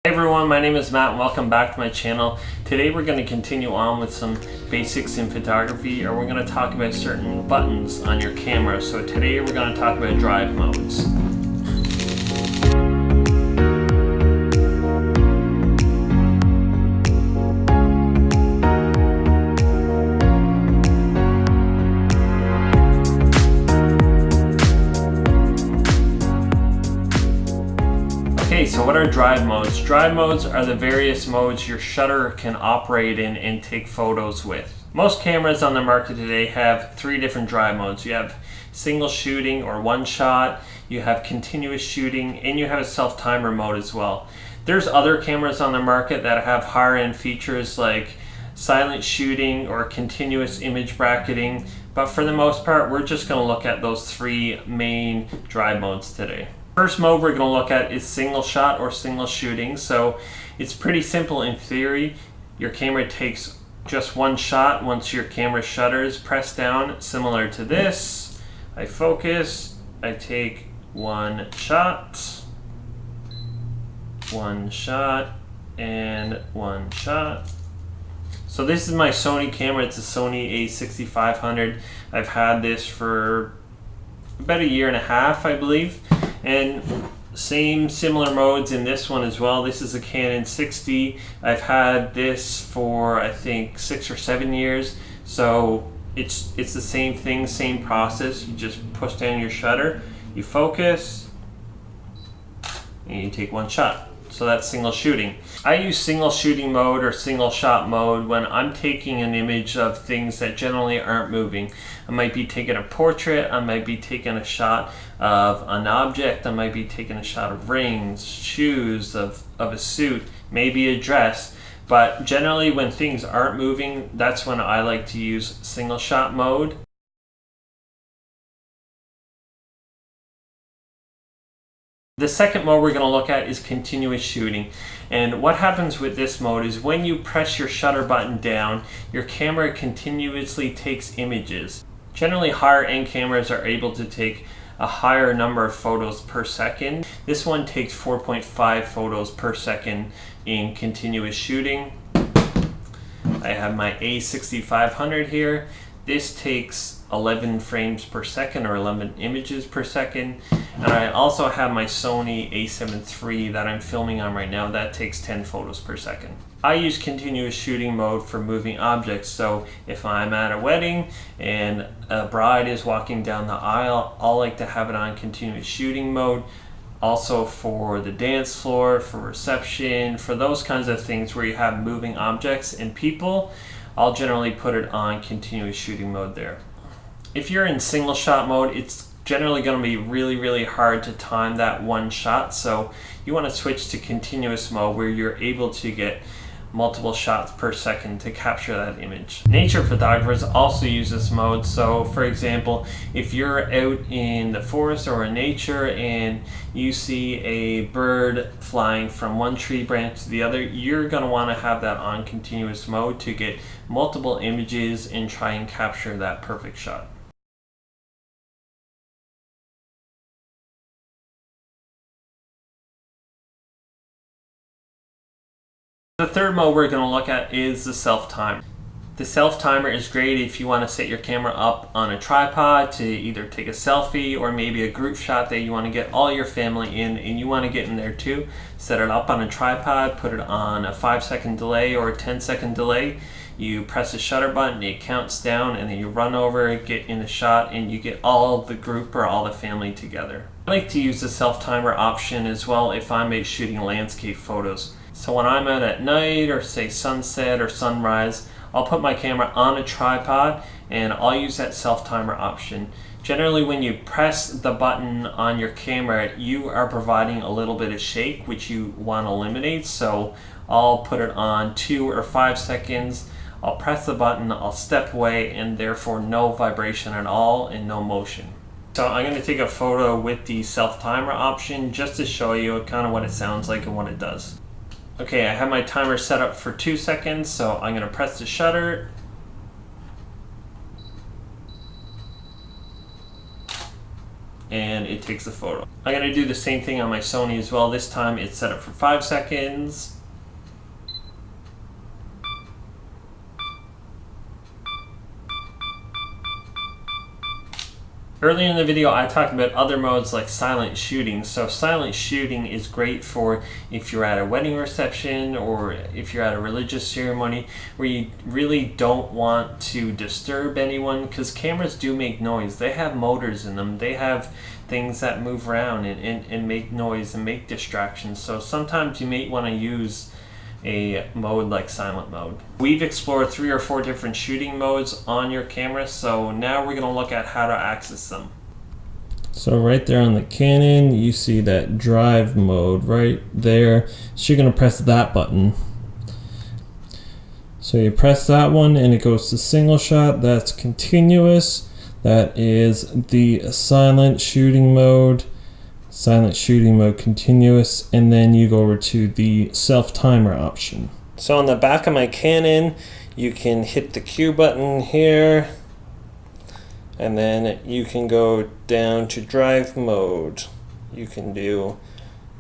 Hey everyone, my name is Matt and welcome back to my channel. Today we're going to continue on with some basics in photography, or we're going to talk about certain buttons on your camera. So today we're going to talk about drive modes. Okay, so what are drive modes? Drive modes are the various modes your shutter can operate in and take photos with. Most cameras on the market today have three different drive modes. You have single shooting or one shot, you have continuous shooting, and you have a self-timer mode as well. There's other cameras on the market that have higher end features like silent shooting or continuous image bracketing, but for the most part, we're just going to look at those three main drive modes today. First mode we're going to look at is single shot or single shooting. So it's pretty simple in theory. Your camera takes just one shot once your camera shutter is pressed down, similar to this. I focus, I take one shot, and one shot. So this is my Sony camera. It's a Sony a6500. I've had this for about a year and a half, I believe. And similar modes in this one as well. This is a Canon 60. I've had this for I think 6 or 7 years. So it's the same thing, same process. You just push down your shutter, you focus, and you take one shot. So that's single shooting. I use single shooting mode or single shot mode when I'm taking an image of things that generally aren't moving. I might be taking a portrait, I might be taking a shot of an object, I might be taking a shot of rings, shoes, of a suit, maybe a dress. But generally when things aren't moving, that's when I like to use single shot mode. The second mode we're going to look at is continuous shooting. And what happens with this mode is when you press your shutter button down, your camera continuously takes images. Generally higher end cameras are able to take a higher number of photos per second. This one takes 4.5 photos per second in continuous shooting. I have my a6500 here. This takes 11 frames per second or 11 images per second. And I also have my Sony a7 III that I'm filming on right now. That takes 10 photos per second. I use continuous shooting mode for moving objects. So if I'm at a wedding and a bride is walking down the aisle, I'll like to have it on continuous shooting mode. Also for the dance floor, for reception, for those kinds of things where you have moving objects and people, I'll generally put it on continuous shooting mode there. If you're in single shot mode, it's generally going to be really hard to time that one shot. So you want to switch to continuous mode where you're able to get multiple shots per second to capture that image. Nature photographers also use this mode. So for example, if you're out in the forest or in nature and you see a bird flying from one tree branch to the other, you're going to want to have that on continuous mode to get multiple images and try and capture that perfect shot. The third mode we're going to look at is the self-timer. The self-timer is great if you want to set your camera up on a tripod to either take a selfie or maybe a group shot that you want to get all your family in and you want to get in there too. Set it up on a tripod, put it on a 5-second delay or a 10-second delay. You press the shutter button, it counts down, and then you run over, get in the shot, and you get all the group or all the family together. I like to use the self-timer option as well if I'm shooting landscape photos. So when I'm out at night or say sunset or sunrise, I'll put my camera on a tripod and I'll use that self-timer option. Generally when you press the button on your camera, you are providing a little bit of shake, which you want to eliminate. So I'll put it on 2 or 5 seconds. I'll press the button, I'll step away, and therefore no vibration at all and no motion. So I'm going to take a photo with the self-timer option just to show you kind of what it sounds like and what it does. Okay, I have my timer set up for 2 seconds, so I'm going to press the shutter. and it takes a photo. I'm going to do the same thing on my Sony as well. This time it's set up for 5 seconds. Earlier in the video, I talked about other modes like silent shooting. So silent shooting is great for if you're at a wedding reception or if you're at a religious ceremony where you really don't want to disturb anyone, because cameras do make noise. They have motors in them. They have things that move around and make noise and make distractions. So sometimes you may want to use a mode like silent mode. We've explored 3 or 4 different shooting modes on your camera, so now we're going to look at how to access them. So right there on the Canon, you see that drive mode right there. So you're going to press that button. So you press that one and it goes to single shot. That's continuous. That is the silent shooting mode. Silent shooting mode continuous, and then you go over to the self timer option. So on the back of my Canon, you can hit the Q button here, and then you can go down to drive mode. You can do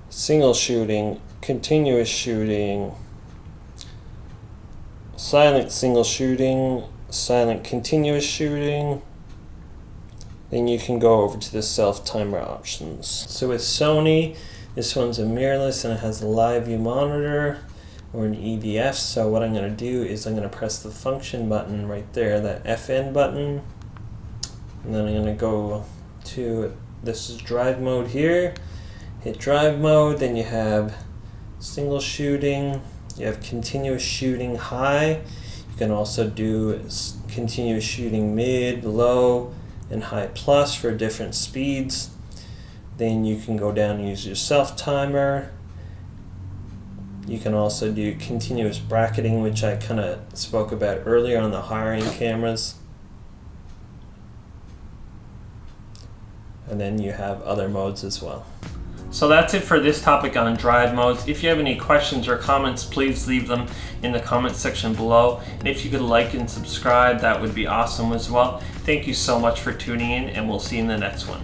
single shooting, continuous shooting, silent single shooting, silent continuous shooting. Then you can go over to the self-timer options. So with Sony, this one's a mirrorless and it has a live view monitor or an EVF. So what I'm going to do is I'm going to press the function button right there, that FN button. And then I'm going to go to, this is drive mode here. Hit drive mode, then you have single shooting, you have continuous shooting high. You can also do continuous shooting mid, low, and high plus for different speeds. Then you can go down and use your self timer. You can also do continuous bracketing, which I kind of spoke about earlier on the higher end cameras. And then you have other modes as well. So that's it for this topic on drive modes. If you have any questions or comments, please leave them in the comments section below. And if you could like and subscribe, that would be awesome as well. Thank you so much for tuning in, and we'll see you in the next one.